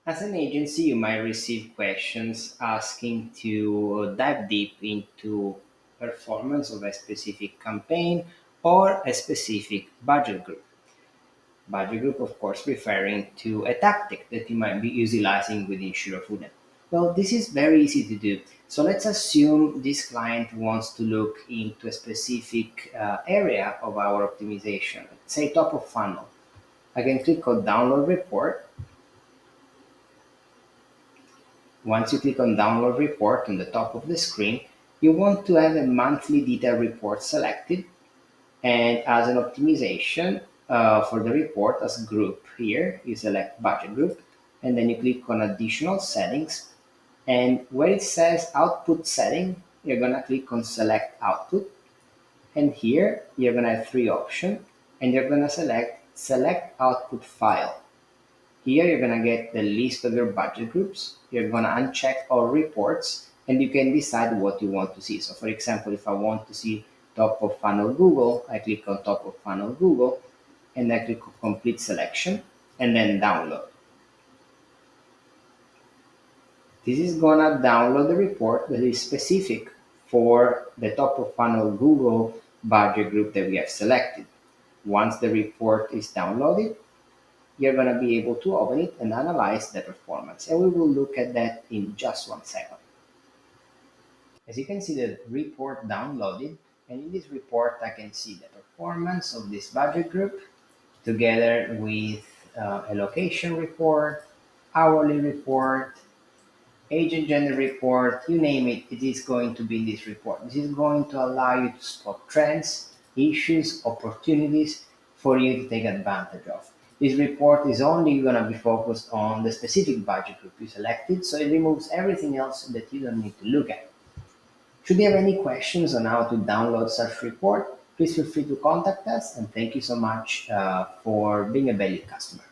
As an agency, you might receive questions asking to dive deep into performance of a specific campaign or a specific budget group. Budget group, of course, referring to a tactic that you might be utilizing within Shirofune. Well, this is very easy to do. So let's assume this client wants to look into a specific area of our optimization, say top of funnel. I can click on download report. Once you click on download report on the top of the screen, you want to have a monthly detail report selected, and as an optimization for the report as group here, you select budget group and then you click on additional settings, and where it says output setting, you're going to click on select output, and here you're going to have three options, and you're going to select output file. Here you're going to get the list of your budget groups. You're going to uncheck all reports and you can decide what you want to see. So for example, if I want to see top of funnel Google, I click on top of funnel Google and I click on complete selection and then download. This is going to download the report that is specific for the top of funnel Google budget group that we have selected. Once the report is downloaded, you're going to be able to open it and analyze the performance. And we will look at that in just 1 second. As you can see, the report downloaded, and in this report, I can see the performance of this budget group together with a location report, hourly report, agent gender report, you name it, it is going to be in this report. This is going to allow you to spot trends, issues, opportunities for you to take advantage of. This report is only going to be focused on the specific budget group you selected, so it removes everything else that you don't need to look at. Should you have any questions on how to download such report, please feel free to contact us, and thank you so much for being a valued customer.